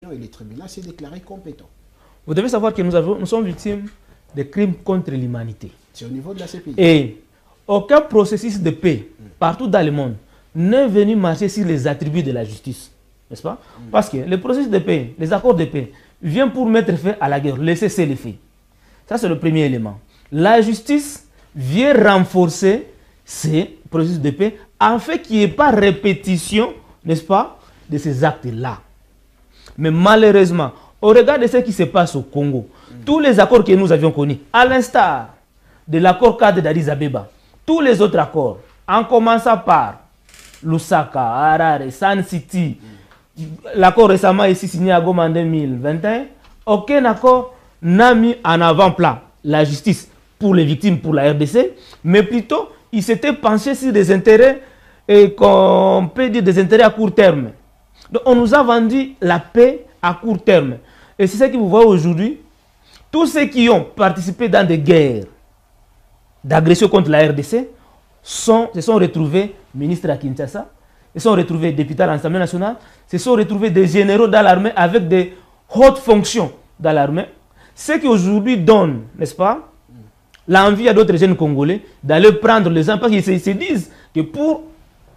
compétent et le tribunal s'est déclaré compétent. Vous devez savoir que nous sommes victimes de crimes contre l'humanité. C'est au niveau de la CPI. Et aucun processus de paix, partout dans le monde, n'est venu marcher sur les attributs de la justice. N'est-ce pas? Parce que le processus de paix, les accords de paix, viennent pour mettre fin à la guerre, laisser cesser les faits. Ça, c'est le premier élément. La justice vient renforcer ces processus de paix afin qu'il n'y ait pas répétition, n'est-ce pas, de ces actes-là. Mais malheureusement, au regard de ce qui se passe au Congo, tous les accords que nous avions connus, à l'instar de l'accord cadre d'Addis Abeba, tous les autres accords, en commençant par Lusaka, Harare, San City, l'accord récemment ici signé à Goma en 2021, aucun accord n'a mis en avant-plan la justice pour les victimes, pour la RDC, mais plutôt il s'était penché sur des intérêts, qu'on peut dire des intérêts à court terme. Donc on nous a vendu la paix à court terme. Et c'est ce que vous voyez aujourd'hui. Tous ceux qui ont participé dans des guerres d'agression contre la RDC se sont retrouvés ministres à Kinshasa, se sont retrouvés députés à l'Assemblée nationale, se sont retrouvés des généraux dans l'armée avec des hautes fonctions dans l'armée. Ce qui aujourd'hui donne, n'est-ce pas, l'envie à d'autres jeunes Congolais d'aller prendre les armes parce qu'ils se disent que pour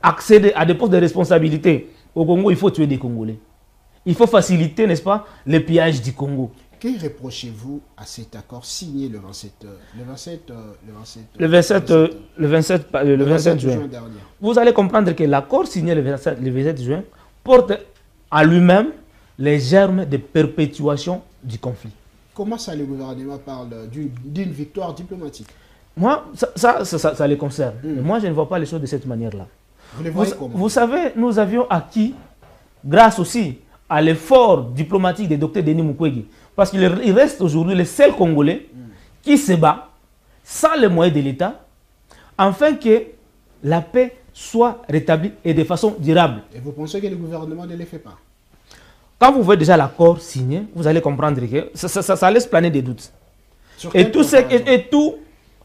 accéder à des postes de responsabilité au Congo, il faut tuer des Congolais. Il faut faciliter, n'est-ce pas, le pillage du Congo. Que reprochez-vous à cet accord signé le 27 juin dernier? Vous allez comprendre que l'accord signé le 27 juin porte à lui-même les germes de perpétuation du conflit. Comment ça, le gouvernement parle d'une victoire diplomatique? Moi, ça les concerne. Mais moi, je ne vois pas les choses de cette manière-là. Vous les voyez comment? Vous savez, nous avions acquis, grâce aussi à l'effort diplomatique des docteurs Denis Mukwege, parce qu'il reste aujourd'hui le seul Congolais qui se bat sans les moyens de l'État, afin que la paix soit rétablie et de façon durable. Et vous pensez que le gouvernement ne le fait pas? Quand vous voyez déjà l'accord signé, vous allez comprendre que ça laisse planer des doutes. Et tout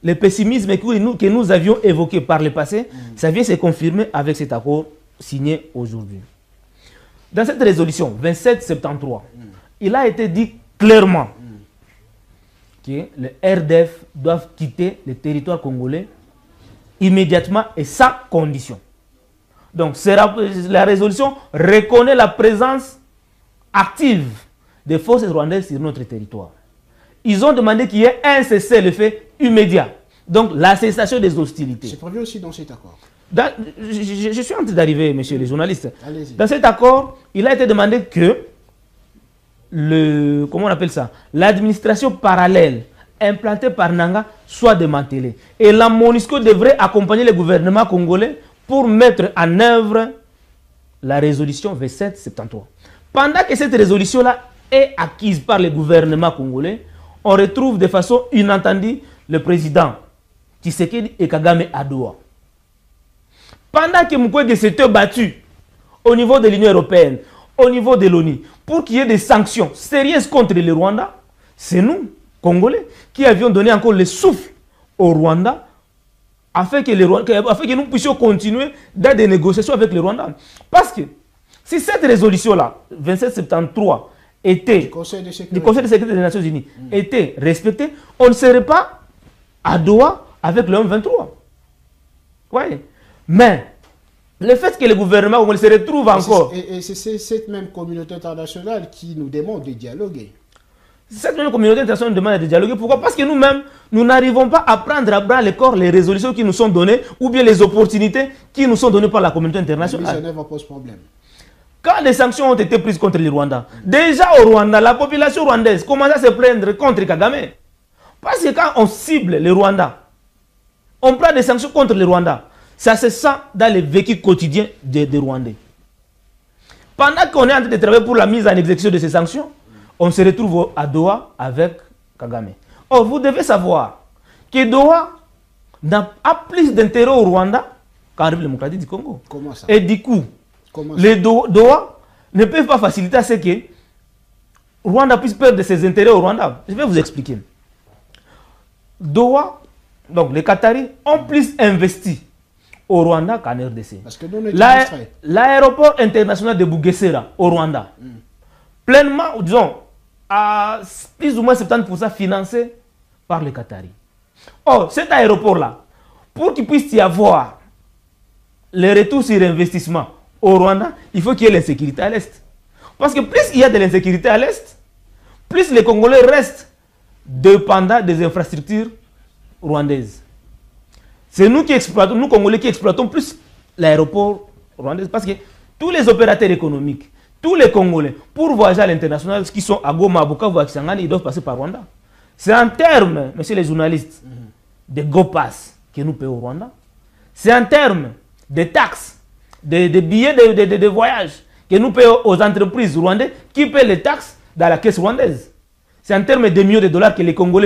le pessimisme que nous avions évoqué par le passé, ça vient se confirmer avec cet accord signé aujourd'hui. Dans cette résolution 2773, il a été dit clairement que les RDF doivent quitter le territoire congolais immédiatement et sans condition. Donc la résolution reconnaît la présence active des forces rwandaises sur notre territoire. Ils ont demandé qu'il y ait un cessez-le-feu immédiat. Donc la cessation des hostilités. C'est prévu aussi dans cet accord. Je suis en train d'arriver, messieurs les journalistes. Dans cet accord, il a été demandé que comment on appelle ça, l'administration parallèle implantée par Nanga soit démantelée. Et la MONUSCO devrait accompagner le gouvernement congolais pour mettre en œuvre la résolution 2773. Pendant que cette résolution-là est acquise par le gouvernement congolais, on retrouve de façon inattendue le président Tshisekedi et Kagame à Doha. Pendant que Mukwege s'était battu au niveau de l'Union européenne, au niveau de l'ONU, pour qu'il y ait des sanctions sérieuses contre le Rwanda, c'est nous, Congolais, qui avions donné encore le souffle au Rwanda afin que nous puissions continuer dans des négociations avec le Rwanda. Parce que si cette résolution-là, 2773, était, du Conseil de sécurité des Nations Unies, était respectée, on ne serait pas à Doha avec le M23. Ouais. Mais le fait que le gouvernement se retrouve encore... Et c'est cette même communauté internationale qui nous demande de dialoguer. Cette même communauté internationale nous demande de dialoguer. Pourquoi? Parce que nous-mêmes, nous n'arrivons pas à prendre à bras le corps les résolutions qui nous sont données ou bien les opportunités qui nous sont données par la communauté internationale. Ça pose problème. Quand les sanctions ont été prises contre le Rwanda, déjà au Rwanda, la population rwandaise commence à se plaindre contre Kagame. Parce que quand on cible le Rwanda, on prend des sanctions contre le Rwanda, ça se sent dans le vécu quotidien des Rwandais. Pendant qu'on est en train de travailler pour la mise en exécution de ces sanctions, on se retrouve à Doha avec Kagame. Or, vous devez savoir que Doha a plus d'intérêt au Rwanda qu'en République démocratique du Congo. Comment ça? Et du coup, les Doha ne peuvent pas faciliter à ce que Rwanda puisse perdre ses intérêts au Rwanda. Je vais vous expliquer. Doha, donc les Qataris, ont plus investi au Rwanda qu'en RDC. Parce que nous, l'aéroport international de Bugesera au Rwanda pleinement, disons, à plus ou moins 70% financé par les Qataris. Or, cet aéroport-là, pour qu'il puisse y avoir les retours sur investissement au Rwanda, il faut qu'il y ait l'insécurité à l'Est. Parce que plus il y a de l'insécurité à l'Est, plus les Congolais restent dépendants des infrastructures rwandaises. C'est nous qui exploitons, nous Congolais qui exploitons plus l'aéroport rwandais. Parce que tous les opérateurs économiques, tous les Congolais, pour voyager à l'international, qui sont à Goma, à Bukavu, à Kisangani, ils doivent passer par Rwanda. C'est en termes, messieurs les journalistes, de GoPass que nous payons au Rwanda. C'est en termes de taxes, de billets de voyage que nous payons aux entreprises rwandaises qui paient les taxes dans la caisse rwandaise. C'est en termes de millions de dollars que les Congolais